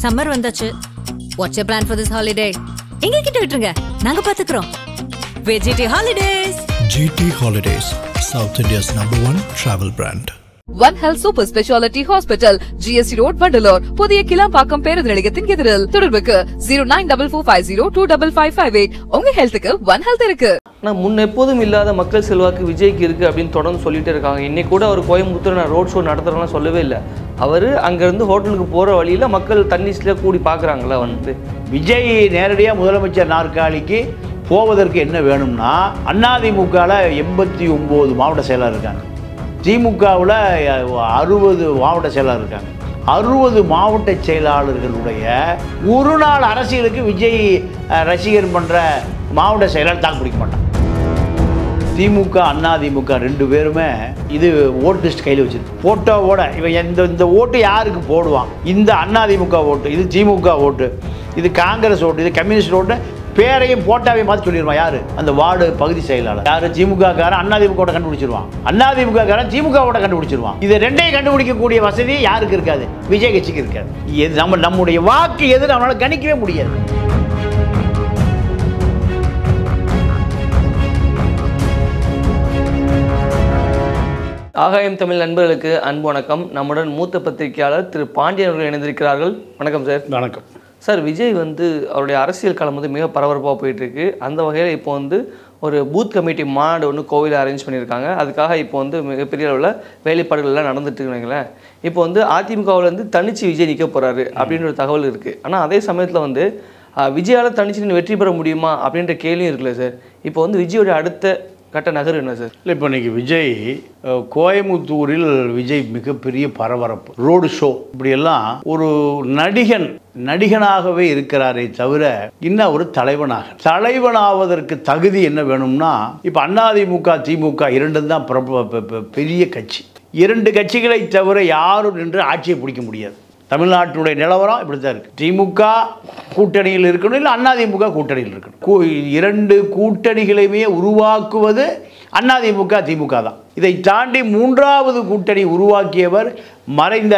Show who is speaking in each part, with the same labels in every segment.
Speaker 1: Summer vandachu. What's your plan for this holiday? எங்க கிட்ட விட்டுருங்க. நாங்க பாத்துக்கறோம். VGT Holidays.
Speaker 2: GT Holidays, South India's #1 travel brand.
Speaker 3: One Health Super Speciality Hospital, GST Road, Vandalore. புதிய கிளாம்பாக்கம் பேருந்து நிலையத்தின் எதிரில். தொடர்புக்கு 0944502558. உங்க ஹெல்த்துக்கு One Health இருக்கு.
Speaker 4: நான் முன்ன எப்போதும் இல்லாத மக்கள் செல்வாக்கு விஜய்க்கு இருக்குது அப்படின்னு தொடர்ந்து சொல்லிட்டு இருக்காங்க. இன்னைக்கு கூட அவர் கோயம்புத்தூர் நான் ரோட் ஷோ நடத்துகிறேன்னா சொல்லவே இல்லை. அவர் அங்கேருந்து ஹோட்டலுக்கு போகிற வழியில் மக்கள் தண்ணிஸ்ல கூடி பார்க்குறாங்களா வந்து
Speaker 5: விஜய் நேரடியாக முதலமைச்சர் நாற்காலிக்கு போவதற்கு என்ன வேணும்னா அதிமுகவில் 89 மாவட்ட செயலாளர் இருக்காங்க, திமுகவில் 60 மாவட்ட செயலாளர் இருக்காங்க. 60 மாவட்ட செயலாளர்களுடைய ஒரு நாள் அரசியலுக்கு விஜய் ரசிகர் பண்ணுற மாவட்ட செயலாளர் தாக்கு பிடிக்க மாட்டான். திமுக அதிமுக ரெண்டு பேருமே இது ஓட் லிஸ்ட் கையில் வச்சிருக்கு. ஃபோட்டோவோட இவன் இந்த ஓட்டு யாருக்கு போடுவான், இந்த அதிமுக ஓட்டு, இது திமுக ஓட்டு, இது காங்கிரஸ் ஓட்டு, இது கம்யூனிஸ்ட் ஓட்டு, பேரையும் போட்டாவையும் பார்த்து சொல்லிடுவான். யார் அந்த வார்டு பகுதி செயலாளர், யார் திமுக காரன் அதிமுக கண்டுபிடிச்சிருவான், அதிமுக காரன் திமுக கண்டுபிடிச்சிருவான். இது ரெண்டையும் கண்டுபிடிக்கக்கூடிய வசதி யாருக்கு இருக்காது, விஜய் கட்சிக்கு இருக்காது. நம்முடைய வாக்கு எது நம்மளால கணிக்கவே முடியாது.
Speaker 4: ஆகாயம் தமிழ் நண்பர்களுக்கு அன்பு வணக்கம். நம்முடன் மூத்த பத்திரிகையாளர் திரு பாண்டியன் அவர்கள் இணைந்திருக்கிறார்கள். வணக்கம் சார்.
Speaker 5: வணக்கம்
Speaker 4: சார். விஜய் வந்து அவருடைய அரசியல் காலம் வந்து மிக பரபரப்பாக போயிட்டுருக்கு. அந்த வகையில் இப்போ வந்து ஒரு பூத் கமிட்டி மாநாடு ஒன்று கோவிலில் அரேஞ்ச் பண்ணியிருக்காங்க. அதுக்காக இப்போ வந்து மிகப்பெரிய அளவில் வேலைப்பாடுகள்லாம் நடந்துட்டு இருக்குங்களேன். இப்போ வந்து அதிமுகவிலேருந்து தனிச்சு விஜய் நிற்க போகிறாரு அப்படின்ற ஒரு தகவல் இருக்குது. ஆனால் அதே சமயத்தில் வந்து விஜயால் தனிச்சு வெற்றி பெற முடியுமா அப்படின்ற கேள்வியும் இருக்குல்ல சார். இப்போ வந்து விஜயோடைய அடுத்த கட்ட நகர் என்ன சார்?
Speaker 5: இல்லை, இப்போ இன்றைக்கி விஜய் கோயம்புத்தூரில் விஜய் மிகப்பெரிய பரபரப்பு, ரோடு ஷோ, இப்படியெல்லாம் ஒரு நடிகனாகவே இருக்கிறாரே தவிர இன்னும் ஒரு தலைவனாவதற்கு தகுதி என்ன வேணும்னா, இப்போ அதிமுக திமுக இரண்டும் தான் பெரிய கட்சி. இரண்டு கட்சிகளை தவிர யாரும் நின்று ஆட்சியை பிடிக்க முடியாது. தமிழ்நாட்டினுடைய நிலவரம் இப்படி தான் இருக்குது. திமுக கூட்டணியில் இருக்கணும், இல்லை அதிமுக கூட்டணியில் இருக்கணும். இரண்டு கூட்டணிகளையுமே உருவாக்குவது அதிமுக திமுக தான். இதை தாண்டி மூன்றாவது கூட்டணி உருவாக்கியவர் மறைந்த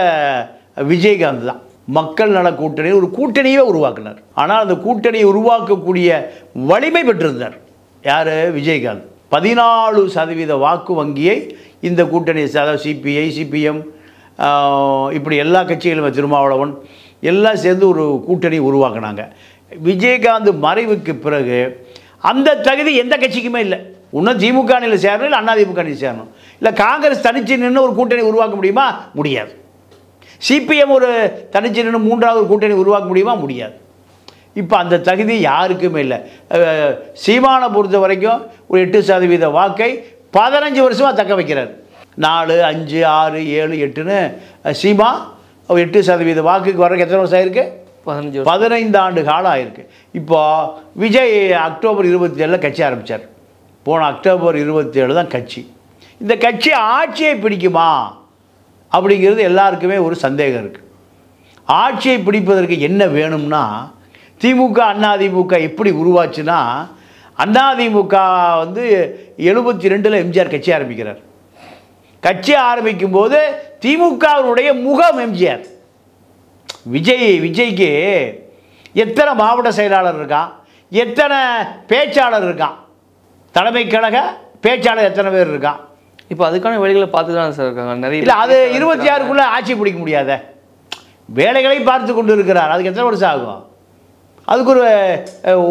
Speaker 5: விஜயகாந்த் தான். மக்கள் நல கூட்டணி ஒரு கூட்டணியே உருவாக்கினார். ஆனால் அந்த கூட்டணியை உருவாக்கக்கூடிய வலிமை பெற்றிருந்தார் யார்? விஜயகாந்த். 14% வாக்கு வங்கியை இந்த கூட்டணி, அதாவது சிபிஐ, சிபிஎம், இப்படி எல்லா கட்சிகளும், திருமாவளவன் எல்லாம் சேர்ந்து ஒரு கூட்டணி உருவாக்குனாங்க. விஜயகாந்த் மறைவுக்கு பிறகு அந்த தகுதி எந்த கட்சிக்குமே இல்லை. இன்னும் திமுக அணியில் சேரணும், இல்லை அதிமுக அணியில் சேரணும், இல்லை காங்கிரஸ் தனிச்சு நின்று ஒரு கூட்டணி உருவாக்க முடியுமா? முடியாது. சிபிஎம் ஒரு தனிச்சு நின்று மூன்றாவது கூட்டணி உருவாக்க முடியுமா? முடியாது. இப்போ அந்த தகுதி யாருக்குமே இல்லை. சீமானை பொறுத்த வரைக்கும் ஒரு 8% வாக்கை 15 வருஷமாக தக்க வைக்கிறார். 4, 5, 6, 7, 8ன்னு சீமா 8% வாக்குக்கு வர்றதுக்கு எத்தனை வருஷம் ஆயிருக்கு? 15 ஆண்டு காலம் ஆயிருக்கு. இப்போ விஜய் அக்டோபர் 27 கட்சி ஆரம்பித்தார். போன அக்டோபர் 27 தான் கட்சி. இந்த கட்சி ஆட்சியை பிடிக்குமா அப்படிங்கிறது எல்லாருக்குமே ஒரு சந்தேகம் இருக்குது. ஆட்சியை பிடிப்பதற்கு என்ன வேணும்னா, திமுக அதிமுக எப்படி உருவாச்சுன்னா, அதிமுக வந்து 72 எம்ஜிஆர் கட்சி ஆரம்பிக்கிறார். கட்சி ஆரம்பிக்கும் போது திமுகவினுடைய முகம் எம்ஜிஆர். விஜய்க்கு எத்தனை மாவட்ட செயலாளர் இருக்கான், எத்தனை பேச்சாளர் இருக்கான், தலைமை கழக பேச்சாளர் எத்தனை பேர் இருக்கான்?
Speaker 4: இப்போ அதுக்கான வேலைகளை பார்த்து தான் சார் இருக்காங்க நிறைய. இல்லை, அது
Speaker 5: 26க்குள்ளே ஆட்சி பிடிக்க முடியாத வேலைகளை பார்த்து கொண்டு இருக்கிறார். அதுக்கு எத்தனை வருஷம் ஆகும்? அதுக்கு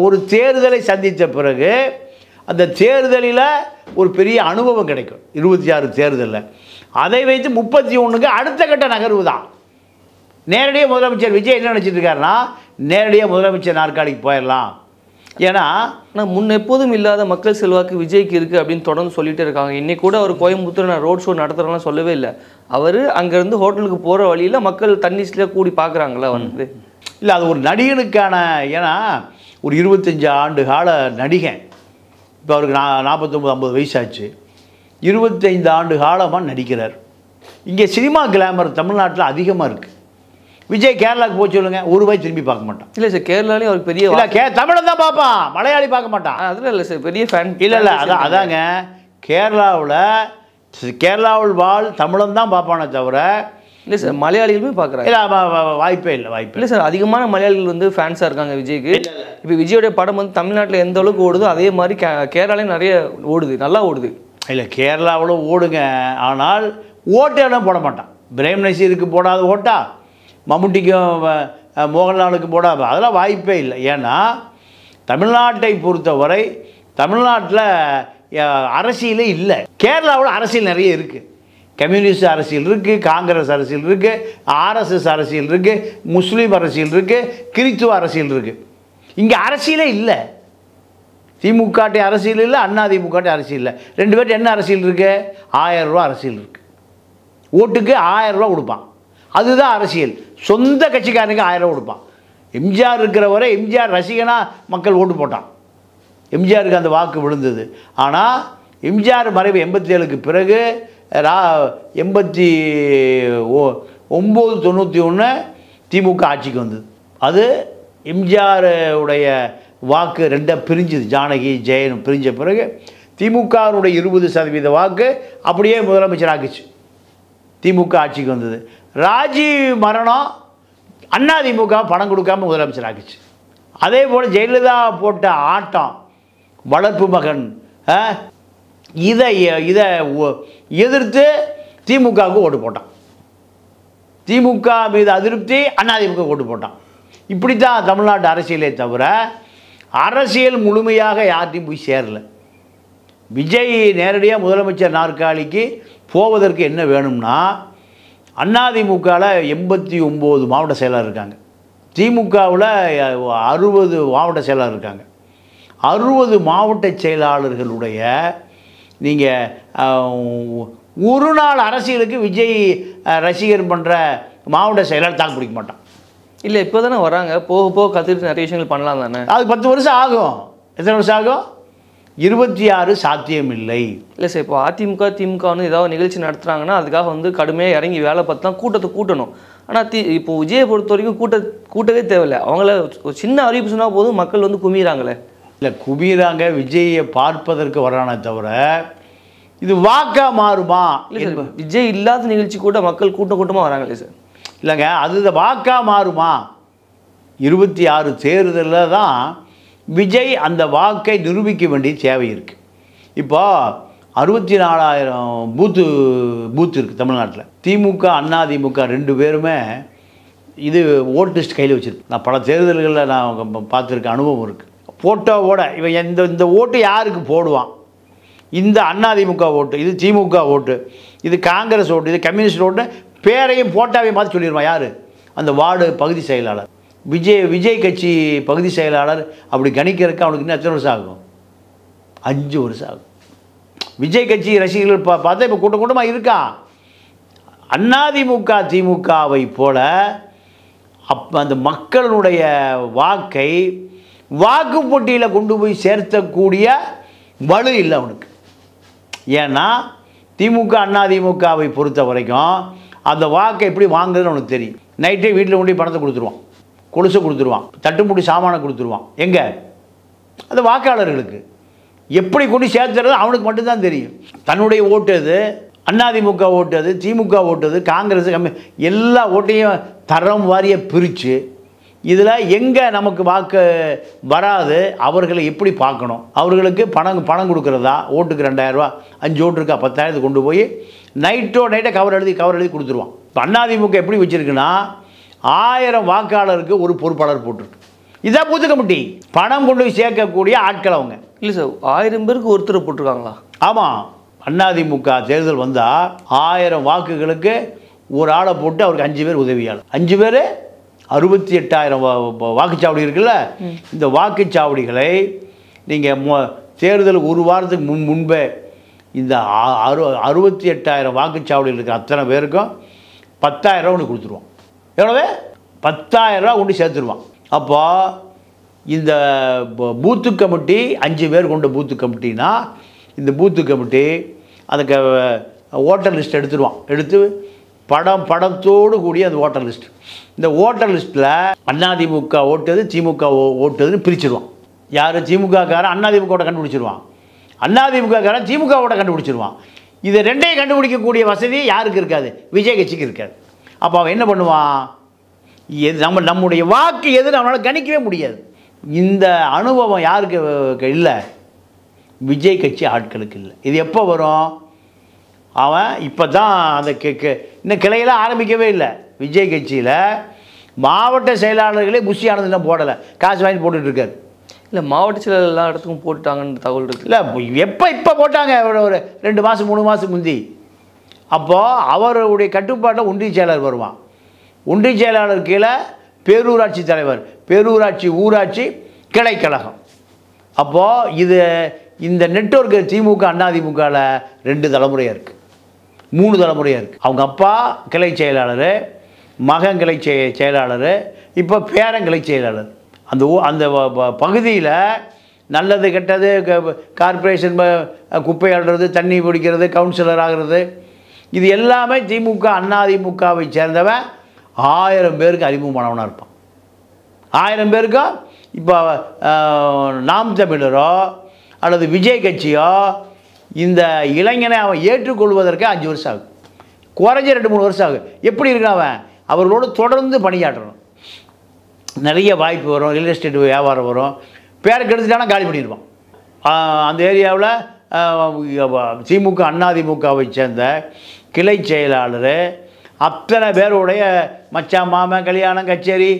Speaker 5: ஒரு தேர்தலை சந்தித்த பிறகு அந்த தேர்தலில் ஒரு பெரிய அனுபவம் கிடைக்கும். 26 தேர்தலில் அதை வைத்து 31க்கு அடுத்த கட்ட நகர்வு தான். நேரடியாக முதலமைச்சர் விஜய் என்ன நினச்சிட்டு இருக்காருன்னா, நேரடியாக முதலமைச்சர் நாற்காலிக்கு போயிடலாம். ஏன்னா
Speaker 4: முன்ன எப்போதும் இல்லாத மக்கள் செல்வாக்கு விஜய்க்கு இருக்குது அப்படின்னு தொடர்ந்து சொல்லிட்டு இருக்காங்க. இன்னைக்கு கூட அவர் கோயம்புத்தூர் நான் ரோட் ஷோ நடத்துகிறேன்னா சொல்லவே இல்லை. அவர் அங்கேருந்து ஹோட்டலுக்கு போகிற வழியில் மக்கள் தண்ணிஸ்ல கூடி பார்க்குறாங்களா வந்து.
Speaker 5: இல்லை, அது ஒரு நடிகனுக்கான, ஏன்னா ஒரு 25 ஆண்டு கால நடிகன். இப்போ அவருக்கு 49-50 வயசாச்சு. 25 ஆண்டு காலமாக நடிக்கிறார். இங்கே சினிமா கிளாமர் தமிழ்நாட்டில் அதிகமாக இருக்குது. விஜய் கேரளாவுக்கு போய் சொல்லுங்க, ஒரு வாய் திரும்பி பார்க்க மாட்டான்.
Speaker 4: இல்லை சார், கேரளாலேயும் அவருக்கு பெரிய
Speaker 5: இல்லை, தமிழன் தான் பார்ப்பான், மலையாளி பார்க்க மாட்டான்.
Speaker 4: அதில் இல்லை சார், பெரிய ஃபேன்.
Speaker 5: இல்லை, அதாங்க கேரளாவில் வாழ் தமிழன் தான் பார்ப்பானே தவிர
Speaker 4: இல்லை சார், மலையாளிகளுமே பார்க்குறாங்க.
Speaker 5: இல்லை வாய்ப்பே இல்லை.
Speaker 4: இல்லை சார், அதிகமான மலையாளிகள் வந்து ஃபேன்ஸாக இருக்காங்க விஜய்க்கு. இப்போ விஜயோடைய படம் வந்து தமிழ்நாட்டில் எந்த அளவுக்கு ஓடுதோ அதே மாதிரி கேரளாலையும் நிறைய ஓடுது, நல்லா ஓடுது.
Speaker 5: இல்லை கேரளாவில் ஓடுங்க, ஆனால் ஓட்டெல்லாம் போட மாட்டான். பிரேம் நசீருக்கு போடாத ஓட்டா, மம்முட்டிக்கும் மோகன்லாலுக்கு போடாத, அதெல்லாம் வாய்ப்பே இல்லை. ஏன்னா தமிழ்நாட்டை பொறுத்தவரை தமிழ்நாட்டில் அரசியலே இல்லை. கேரளாவில் அரசியல் நிறைய இருக்குது. கம்யூனிஸ்ட் அரசியல் இருக்குது, காங்கிரஸ் அரசியல் இருக்குது, ஆர்எஸ்எஸ் அரசியல் இருக்குது, முஸ்லீம் அரசியல் இருக்குது, கிறித்துவ அரசியல் இருக்குது. இங்கே அரசியலே இல்லை. திமுகட்டை அரசியல் இல்லை, அதிமுகட்டை அரசியல் இல்லை. ரெண்டு பேர்ட்டு என்ன அரசியல் இருக்குது? 1000 ரூபா அரசியல் இருக்குது. ஓட்டுக்கு 1000 ரூபா கொடுப்பான், அதுதான் அரசியல். சொந்த கட்சிக்காரனுக்கு 1000 ரூபா கொடுப்பான். எம்ஜிஆர் இருக்கிற வரை எம்ஜிஆர் ரசிகனாக மக்கள் ஓட்டு போட்டான். எம்ஜிஆருக்கு அந்த வாக்கு விழுந்தது. ஆனால் எம்ஜிஆர் மறைவு 87க்கு பிறகு 89-91 திமுக ஆட்சிக்கு வந்தது. அது எம்ஜிஆர் உடைய வாக்கு ரெண்டாக பிரிஞ்சுது. ஜானகி ஜெயன் பிரிஞ்ச பிறகு திமுகவுடைய 20% வாக்கு அப்படியே முதலமைச்சர் ஆக்குச்சு. திமுக ஆட்சிக்கு வந்தது. ராஜீவ் மரணம் அதிமுக பணம் கொடுக்காம முதலமைச்சர் ஆக்குச்சு. அதே போல் ஜெயலலிதா போட்ட ஆட்டம், வளர்ப்பு மகன், இதை எதிர்த்து திமுகவுக்கு ஓட்டு போட்டான். திமுக மீது அதிருப்தி, அதிமுக ஓட்டு போட்டான். இப்படி தான் தமிழ்நாட்டு அரசியலே தவிர அரசியல் முழுமையாக யார்ட்டையும் போய் சேரல. விஜய் நேரடியாக முதலமைச்சர் நாற்காலிக்கு போவதற்கு என்ன வேணும்னா, அதிமுகவில் 89 மாவட்ட செயலாளர் இருக்காங்க, திமுகவில் 60 மாவட்ட செயலாளர் இருக்காங்க. 60 மாவட்ட செயலாளர்களுடைய நீங்கள் ஒரு நாள் அரசியலுக்கு விஜய் ரசிகர் பண்ணுற மாவட்ட செயலாளர் தாக்கு பிடிக்க மாட்டான்.
Speaker 4: இல்லை, இப்போ தானே வராங்க, போக போக கற்றுட்டு நிறைய விஷயங்கள் பண்ணலாம் தானே.
Speaker 5: அது 10 வருஷம் ஆகும். எத்தனை வருஷம் ஆகும்? 26 சாத்தியம் இல்லை.
Speaker 4: இல்லை சார், இப்போ அதிமுக திமுக வந்து ஏதாவது நிகழ்ச்சி நடத்துகிறாங்கன்னா அதுக்காக வந்து கடுமையாக இறங்கி வேலை பார்த்து தான் கூட்டத்தை கூட்டணும். ஆனால் இப்போ விஜயை பொறுத்த வரைக்கும் கூட்டவே தேவையில்லை. அவங்கள ஒரு சின்ன அறிவிப்பு சொன்னால் போதும், மக்கள் வந்து குமிறாங்களே.
Speaker 5: இல்லை குமிறாங்க, விஜயை பார்ப்பதற்கு வரானே தவிர இது வாக்கா மாறுமா?
Speaker 4: இல்லை சார், விஜய் இல்லாத நிகழ்ச்சி கூட மக்கள் கூட்டமாக வராங்களே சார்.
Speaker 5: இல்லைங்க, அது வாக்கா மாறுமா? 26 தேர்தலில் தான் விஜய் அந்த வாக்கை நிரூபிக்க வேண்டிய தேவை இருக்குது. இப்போ 64,000 பூத்து இருக்குது தமிழ்நாட்டில். திமுக அதிமுக ரெண்டு பேருமே இது ஓட் லிஸ்ட் கையில் வச்சுருக்கு. நான் பல தேர்தல்களில் நான் பார்த்துருக்க அனுபவம் இருக்குது. ஃபோட்டோவோட இவன் இந்த ஓட்டு யாருக்கு போடுவான், இந்த அதிமுக ஓட்டு, இது திமுக ஓட்டு, இது காங்கிரஸ் ஓட்டு, இது கம்யூனிஸ்ட் ஓட்டு, பேரையும் போட்டாவையும் பார்த்து சொல்லிடுவான். யார்? அந்த வார்டு பகுதி செயலாளர். விஜய் கட்சி பகுதி செயலாளர் அப்படி கணிக்கிறதுக்கு அவனுக்கு இன்னும் எத்தனை வருஷம் ஆகும்? 5 வருஷம் ஆகும். விஜய் கட்சி ரசிகர்கள் பார்த்தா இப்போ கூட்டமாக இருக்கான். அதிமுக திமுகவை போல அந்த மக்களுடைய வாக்கை வாக்கு போட்டியில் கொண்டு போய் சேர்த்தக்கூடிய வலு இல்லை அவனுக்கு. ஏன்னா திமுக அதிமுகவை பொறுத்த வரைக்கும் அந்த வாக்கை எப்படி வாங்குறதுன்னு அவனுக்கு தெரியும். நைட்டே வீட்டில் கொண்டு பணத்தை கொடுத்துருவான், கொலுசை கொடுத்துருவான், தட்டுமுடி சாமானை கொடுத்துருவான். எங்கே? அந்த வாக்காளர்களுக்கு எப்படி கொண்டு சேர்த்துறது அவனுக்கு மட்டும்தான் தெரியும். தன்னுடைய ஓட்டு அது, அதிமுக ஓட்டு அது, திமுக ஓட்டு அது, காங்கிரஸ் எல்லா ஓட்டையும் தரம் வாரிய பிரித்து இதில் எங்கே நமக்கு வாக்கு வராது அவர்களை எப்படி பார்க்கணும், அவர்களுக்கு பணம் கொடுக்குறதா, ஓட்டுக்கு 2000 ரூபா, 5 ஓட்டு இருக்கா 10,000 கொண்டு போய் நைட்டை கவர் எழுதி கொடுத்துருவான். இப்போ அதிமுக எப்படி வச்சுருக்குன்னா 1000 வாக்காளருக்கு ஒரு பொறுப்பாளர் போட்டிருக்கு. இதான் பூத்து கமிட்டி, பணம் கொண்டு போய் சேர்க்கக்கூடிய ஆட்கள் அவங்க.
Speaker 4: இல்லை சார், 1000 பேருக்கு ஒருத்தர் போட்டிருக்காங்களா?
Speaker 5: ஆமாம், அதிமுக தேர்தல் வந்தால் 1000 வாக்குகளுக்கு ஒரு ஆளை போட்டு அவருக்கு 5 பேர் உதவியாளர். 5 பேர் 68,000 வாக்குச்சாவடி இருக்குல்ல. இந்த வாக்குச்சாவடிகளை நீங்கள் தேர்தலுக்கு ஒரு வாரத்துக்கு முன்பே இந்த 68,000 வாக்குச்சாவடியில் இருக்கிற அத்தனை பேருக்கும் 10,000 ரூபா கொண்டு கொடுத்துருவான். எவ்வளவு? 10,000 ரூபா கொண்டு சேர்த்துருவான். அப்போ இந்த பூத்து கமிட்டி 5 பேர் கொண்ட பூத்து கமிட்டினா இந்த பூத்து கமிட்டி அதுக்கு ஓட்டர் லிஸ்ட் எடுத்துருவான். எடுத்து படத்தோடு கூடிய அந்த ஓட்டர் லிஸ்ட், இந்த ஓட்டர் லிஸ்ட்டில் அதிமுக ஓட்டுது திமுக ஓட்டுதுன்னு பிரிச்சுருவான். யார்? திமுககாரன் அதிமுகவோட கண்டுபிடிச்சிருவான், அதிமுககாரன் திமுகவோட கண்டுபிடிச்சிருவான். இதை ரெண்டையும் கண்டுபிடிக்கக்கூடிய வசதி யாருக்கு இருக்காது? விஜய் கட்சிக்கு இருக்காது. அப்போ அவன் என்ன பண்ணுவான்? நம்முடைய வாக்கு எதுன்னு அவனால் கணிக்கவே முடியாது. இந்த அனுபவம் யாருக்கு இல்லை? விஜய் கட்சி ஆட்களுக்கு இல்லை. இது எப்போ வரும்? அவன் இப்போ தான் அந்த இன்னும் கிளையெல்லாம் ஆரம்பிக்கவே இல்லை. விஜய் கட்சியில் மாவட்ட செயலாளர்களே புஷி ஆனதுலாம் போடலை, காசு வாங்கி போட்டுட்ருக்காரு.
Speaker 4: இல்லை, மாவட்ட செயலர் எல்லா இடத்துக்கும் போட்டுட்டாங்கன்னு தகவல் இருக்குது.
Speaker 5: இல்லை, இப்போ போட்டாங்க ஒரு 2 மாதம் 3 மாதம் முந்தி. அப்போது அவருடைய கட்டுப்பாட்டில் ஒன்றிய செயலாளர் வருவான். ஒன்றிய செயலாளர் கீழே பேரூராட்சி தலைவர், பேரூராட்சி ஊராட்சி கிளைக்கழகம். அப்போது இந்த நெட்வொர்க்கு திமுக அதிமுகவில் 2 தலைமுறையாக இருக்குது, 3 தலைமுறையாக இருக்குது. அவங்க அப்பா கிளை செயலாளர், மகன் கிளை செயலாளர், இப்போ பேரன் கிளை செயலாளர். அந்த பகுதியில் நல்லது கெட்டது, கார்ப்பரேஷன் குப்பை அள்ளுறது, தண்ணி பிடிக்கிறது, கவுன்சிலர் ஆகிறது, இது எல்லாமே திமுக அதிமுகவை சேர்ந்தவன் 1000 பேருக்கு அறிமுகமானவனாக இருப்பான். 1000 பேருக்கும் இப்போ நாம் தமிழரோ அல்லது விஜய் கட்சியோ இந்த இளைஞனை அவன் ஏற்றுக்கொள்வதற்கு 5 வருஷம் ஆகும், குறைஞ்ச 2-3 வருஷம் ஆகும். எப்படி இருக்கிறான்? அவர்களோடு தொடர்ந்து பணியாற்றணும். நிறைய வாய்ப்பு வரும், ரியல் எஸ்டேட் வியாபாரம் வரும். பேருக்கு எடுத்துட்டானா காலி பண்ணிடுவான். அந்த ஏரியாவில் திமுக அதிமுகவை சேர்ந்த கிளை செயலாளர் அத்தனை பேருடைய மச்சான் மாமன் கல்யாணம் கச்சேரி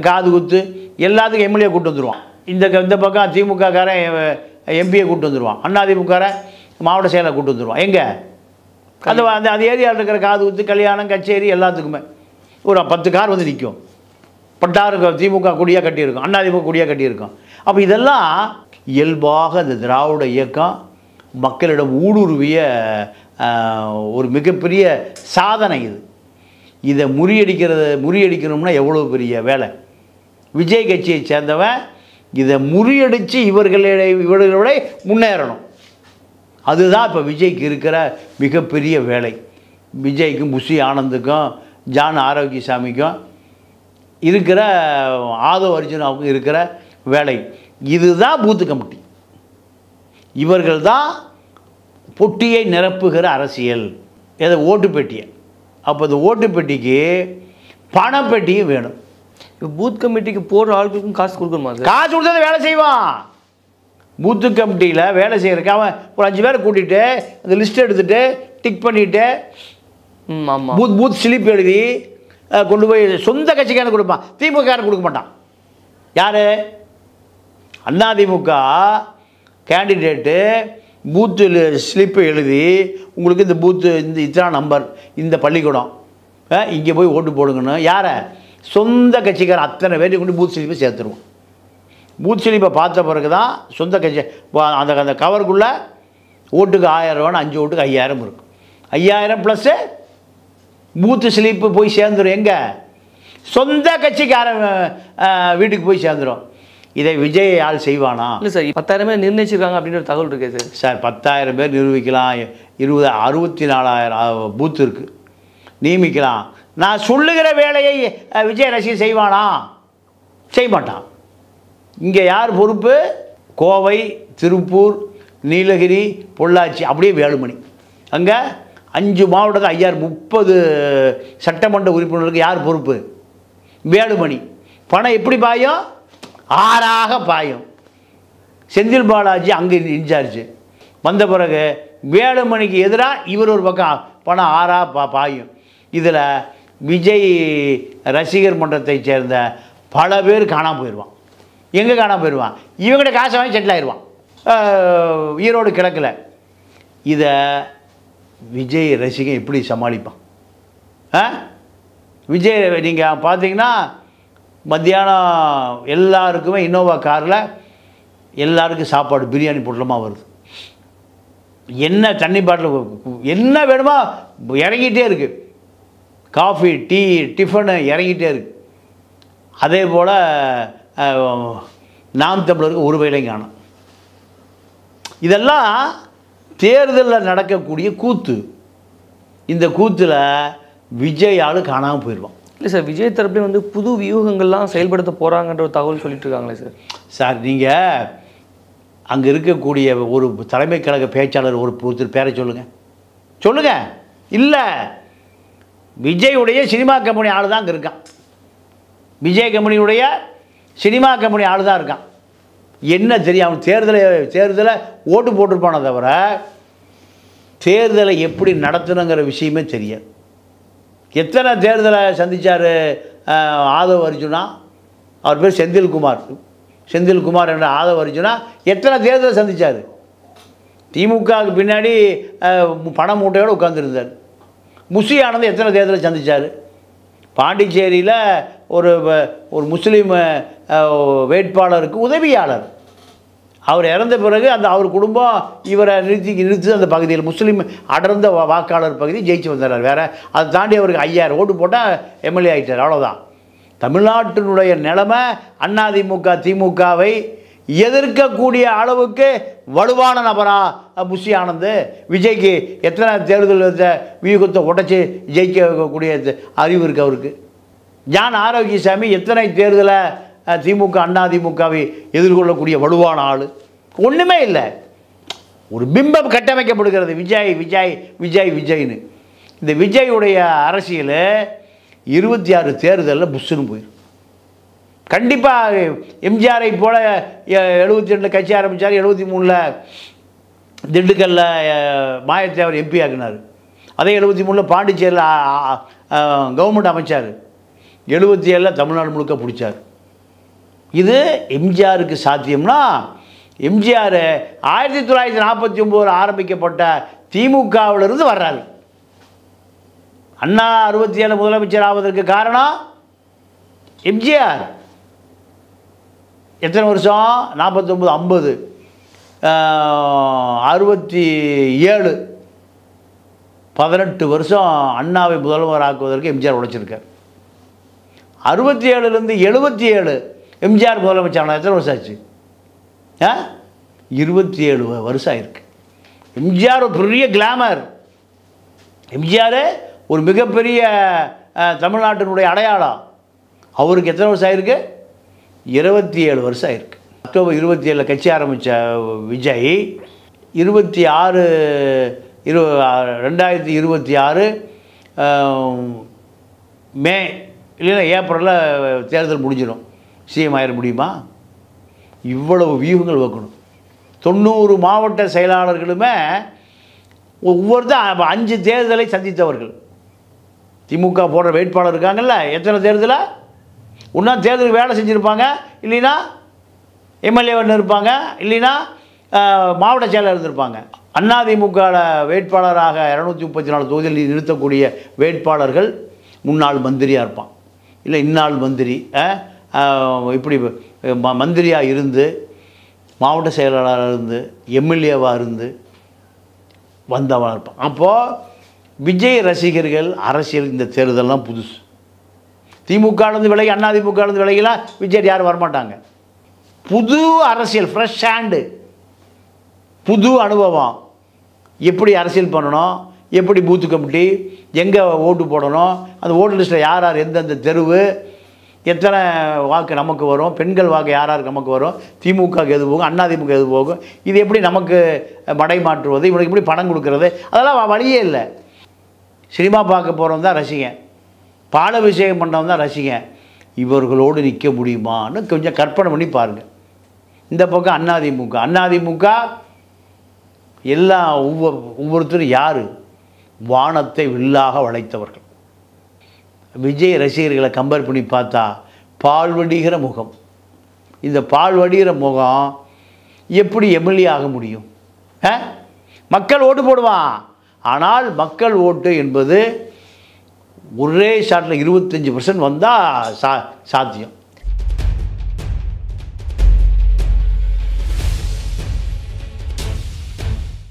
Speaker 5: காது குத்து எல்லாத்துக்கும் எம்எல்ஏ கூட்டு வந்துடுவான். இந்த பக்கம் திமுககாரன் எம்பியை கூட்டு வந்துடுவான், அதிமுககாரன் மாவட்ட செயலர் கூட்டு வந்துடுவான். எங்கே அந்த ஏரியாவில் இருக்கிற காது குத்து கல்யாணம் கச்சேரி எல்லாத்துக்குமே ஒரு 10 கார் வந்து நிற்கும். 10 திமுக கொடியாக கட்டியிருக்கும், அதிமுக கொடியாக கட்டியிருக்கும். அப்போ இதெல்லாம் இயல்பாக இந்த திராவிட இயக்கம் மக்களிடம் ஊடுருவிய ஒரு மிகப்பெரிய சாதனை இது. இதை முறியடிக்கணும்னா எவ்வளோ பெரிய வேலை. விஜய் கட்சியை சேர்ந்தவன் இதை முறியடித்து இவர்களோட முன்னேறணும். அதுதான் இப்போ விஜய்க்கு இருக்கிற மிகப்பெரிய வேலை. விஜய்க்கும் புஷி ஆனந்துக்கும் ஜான் ஆரோக்கியசாமிக்கும் இருக்கிற ஆதவ் அர்ஜுனாவுக்கும் இருக்கிற வேலை இதுதான். பூத்து கமிட்டி இவர்கள் தான் பொட்டியை நிரப்புகிற அரசியல். ஏதோ ஓட்டு பெட்டியை. அப்போ இந்த ஓட்டு பெட்டிக்கு பணப்பெட்டியும் வேணும்.
Speaker 4: இப்போ பூத் கமிட்டிக்கு போடுற ஆட்களுக்கும் காசு கொடுக்கணுமா?
Speaker 5: காசு கொடுத்தா வேலை செய்வான். பூத்து கமிட்டியில் வேலை செய்கிறக்கு அவன் ஒரு 5 பேரை கூட்டிகிட்டு அந்த லிஸ்ட் எடுத்துகிட்டு டிக் பண்ணிவிட்டு
Speaker 4: ஆமாம்
Speaker 5: பூத் ஸ்லிப் எழுதி கொண்டு போய் சொந்த கட்சிக்காரன் கொடுப்பான், திமுககாரன் கொடுக்க மாட்டான். யார்? அதிமுக கேண்டிடேட்டு பூத்து ஸ்லிப்பை எழுதி உங்களுக்கு இந்த பூத்து இத்தனை நம்பர் இந்த பள்ளிக்கூடம் இங்கே போய் ஓட்டு போடுங்கன்னு யாரை? சொந்த கட்சிக்காரன் அத்தனை பேரை கொண்டு பூத் ஸ்லிப்பை சேர்த்துருவோம். பூத் ஸ்லிப்பை பார்த்த பிறகு தான் சொந்த கட்சி அந்த கவருக்குள்ளே ஓட்டுக்கு 1000 ரூபான்னு 5 ஓட்டுக்கு 5000 இருக்கும். 5000 ப்ளஸ்ஸு பூத்து ஸ்லிப்பு போய் சேர்ந்துடும். எங்கே? சொந்த கட்சிக்காரன் வீட்டுக்கு போய் சேர்ந்துடும். இதை விஜய் ஆள் செய்வானா?
Speaker 4: இல்லை சார், 10,000 பேர் நிர்ணயிச்சிருக்காங்க அப்படின்ற ஒரு தகவல் இருக்குது சார்.
Speaker 5: சார் 10,000 பேர் நிரூபிக்கலாம், 64,000 பூத்து இருக்குது, நியமிக்கலாம். நான் சொல்லுகிற வேலையை விஜய் ரசிகர் செய்வானா? செய்ய மாட்டான். இங்கே யார் பொறுப்பு? கோவை, திருப்பூர், நீலகிரி, பொள்ளாச்சி, அப்படியே வேலுமணி. அங்கே 5 மாவட்டத்தில் 5030 சட்டமன்ற உறுப்பினருக்கு யார் பொறுப்பு? வேலுமணி. பணம் எப்படி பாயும்? ஆறாக பாயும். செந்தில் பாலாஜி அங்கே இன்சார்ஜ் வந்த பிறகு வேலுமணிக்கு எதிராக இவர் ஒரு பக்கம் பணம் ஆறாக பாயும். இதில் விஜய் ரசிகர் மன்றத்தை சேர்ந்த பல பேர் காணாமல் போயிடுவான். எங்கே காணாமல் போயிடுவான்? இவங்கள்ட்ட காசை வாங்கி செட்டில் ஆயிடுவான் ஈரோடு கிழக்கில். இதை விஜய் ரசிகன் எப்படி சமாளிப்பான்? விஜய் நீங்கள் பார்த்தீங்கன்னா மத்தியானம் எல்லாருக்குமே இன்னோவா காரில் எல்லாருக்கும் சாப்பாடு பிரியாணி பொட்டலமாக வருது. என்ன தண்ணி பாட்டில் என்ன வேணுமோ இறங்கிட்டே இருக்குது. காஃபி டீ டிஃபனு இறங்கிட்டே இருக்குது. அதே போல் நாம் தமிழருக்கு ஒரு வேலையும் காணும். இதெல்லாம் தேர்தலில் நடக்கக்கூடிய கூத்து. இந்த கூத்தில் விஜய் ஆள் காணாமல் போயிடுவான்.
Speaker 4: இல்லை சார், விஜய் தரப்புலேயே வந்து புது வியூகங்கள்லாம் செயல்படுத்த போகிறாங்கன்ற ஒரு தகவல் சொல்லிட்டு இருக்காங்களே சார்.
Speaker 5: சார் நீங்கள் அங்கே இருக்கக்கூடிய ஒரு தலைமை கழக பேச்சாளர் ஒருத்தர் பேரை சொல்லுங்கள். இல்லை விஜயுடைய சினிமா கம்பெனி ஆள் தான் அங்கே இருக்கான். விஜய் கம்பெனியுடைய சினிமா கம்பெனி ஆள் தான் இருக்கான். என்ன தெரியும், அவன் தேர்தலை ஓட்டு போட்டிருப்பானே தவிர தேர்தலை எப்படி நடத்தணுங்கிற விஷயமே தெரியாது. எத்தனை தேர்தலை சந்தித்தார் ஆதவ் அர்ஜுனா, அவர் பேர் செந்தில்குமார் என்ற ஆதவ் அர்ஜுனா எத்தனை தேர்தலை சந்தித்தார். திமுகவுக்கு பின்னாடி பண மூட்டையோடு உட்காந்துருந்தார். முசி ஆனந்த் எத்தனை தேர்தலை சந்தித்தார். பாண்டிச்சேரியில் ஒரு முஸ்லீம் வேட்பாளருக்கு உதவியாளர், அவர் இறந்த பிறகு அவர் குடும்பம் இவரை நிறுத்தி அந்த பகுதியில் முஸ்லீம் அடர்ந்த வாக்காளர் பகுதி ஜெயிச்சு வந்தார். வேறு அதை தாண்டி அவருக்கு 5000 ஓட்டு போட்டால் எம்எல்ஏ ஆகிட்டார். அவ்வளோதான். தமிழ்நாட்டினுடைய நிலைமை அதிமுக திமுகவை எதிர்க்கக்கூடிய அளவுக்கு வலுவான நபரா முசி ஆனந்த். விஜய்க்கு எத்தனை தேர்தல் வியூகத்தை உடைச்சி ஜெயிக்கக்கூடிய அறிவு இருக்குது அவருக்கு. ஜான் ஆரோக்கியசாமி எத்தனை தேர்தலை திமுக அதிமுகவை எதிர்கொள்ளக்கூடிய வலுவான ஆள். ஒன்றுமே இல்லை. ஒரு பிம்பம் கட்டமைக்கப்படுகிறது விஜய் விஜய் விஜய் விஜய்னு. இந்த விஜயுடைய அரசியல் 26 தேர்தலில் புஷ்ஷுன்னு போயிடும். கண்டிப்பாக எம்ஜிஆரை போல் 72 கட்சி ஆரம்பித்தார். 73 திண்டுக்கல்லில் மாயத்தேவர் எம்பி ஆகினார். அதே 73 பாண்டிச்சேரியில் கவர்மெண்ட் அமைச்சார். 77 தமிழ்நாடு முழுக்க பிடிச்சார். இது எம்ஜிஆருக்கு சாத்தியம்னா எம்ஜிஆர் 1949 ஆரம்பிக்கப்பட்ட திமுகவிலிருந்து வர்றாரு. அண்ணா 67 முதலமைச்சர் ஆவதற்கு காரணம் எம்ஜிஆர். எத்தனை வருஷம்? 49 50 67 18 வருஷம் அண்ணாவை முதல்வர் ஆக்குவதற்கு எம்ஜிஆர் உழைச்சிருக்கார். 67லேருந்து 77 எம்ஜிஆர் முதலமைச்சர் எத்தனை வருஷம் ஆச்சு? 27 வருஷம் ஆயிருக்கு. எம்ஜிஆர் ஒரு பெரிய கிளாமர். எம்ஜிஆர் ஒரு மிகப்பெரிய தமிழ்நாட்டினுடைய அடையாளம். அவருக்கு எத்தனை வருஷம் ஆயிருக்கு? 27 வருஷம் ஆயிருக்கு. அக்டோபர் 27 கட்சி ஆரம்பித்த விஜய் 2026 மே இல்லைன்னா ஏப்ரலில் தேர்தல் முடிஞ்சிடும். சிஎம் ஆயிட முடியுமா? இவ்வளவு வியூகங்கள் வைக்கணும். 90 மாவட்ட செயலாளர்களுமே ஒவ்வொருத்தரும் 5 தேர்தலை சந்தித்தவர்கள். திமுக போடுற வேட்பாளர் இருக்காங்கல்ல, எத்தனை தேர்தலை ஒன்றா தேர்தலுக்கு வேலை செஞ்சுருப்பாங்க, இல்லைன்னா எம்எல்ஏ இருப்பாங்க, இல்லைன்னா மாவட்ட செயலர் இருந்திருப்பாங்க. அதிமுக வேட்பாளராக 234 தொகுதியில் நிறுத்தக்கூடிய வேட்பாளர்கள் முன்னாள் மந்திரியாக இருப்பான், இல்லை இன்னாள் மந்திரி, இப்படி மந்திரியாக இருந்து மாவட்ட செயலாளராக இருந்து எம்எல்ஏவாக இருந்து வந்தவனாக இருப்பான். அப்போது விஜய் ரசிகர்கள் அரசியல் இந்த தேர்தல்லாம் புதுசு. திமுகலேருந்து விலகி அதிமுகலேருந்து விலகிலாம் விஜய் யாரும் வரமாட்டாங்க. புது அரசியல், ஃப்ரெஷ் ஹேண்டு, புது அனுபவம். எப்படி அரசியல் பண்ணணும், எப்படி பூத்து கமிட்டி, எங்கே ஓட்டு போடணும், அந்த ஓட்டு லிஸ்ட்டில் யார் யார் எந்தெந்த தெருவு, எத்தனை வாக்கு நமக்கு வரும், பெண்கள் வாக்கு யார் யாருக்கு நமக்கு வரும், திமுகவுக்கு எது போகும், அதிமுக எது போகும், இது எப்படி நமக்கு மடை மாற்றுவது, இவனுக்கு எப்படி பணம் கொடுக்கறது, அதெல்லாம் வழியே இல்லை. சினிமா பார்க்க போகிறவன் தான் ரசிகன், பாலாபிஷேகம் பண்ணவன் தான் ரசிகன். இவர்களோடு நிற்க முடியுமான்னு கொஞ்சம் கற்பனை பண்ணி பாருங்கள். இந்த பக்கம் அதிமுக எல்லாம் ஒவ்வொருத்தரும் யார்? வானத்தை வில்லாக வளைத்தவர்கள். விஜய் ரசிகர்களை கம்பேர் பண்ணி பார்த்தா பால்வடிகிற முகம். இந்த பால்வடிகிற முகம் எப்படி எம்எல்ஏ ஆக முடியும்? மக்கள் ஓட்டு போடுவான். ஆனால் மக்கள் ஓட்டு என்பது ஒரே ஷாட்டில் 25% வந்தால் சாத்தியம்.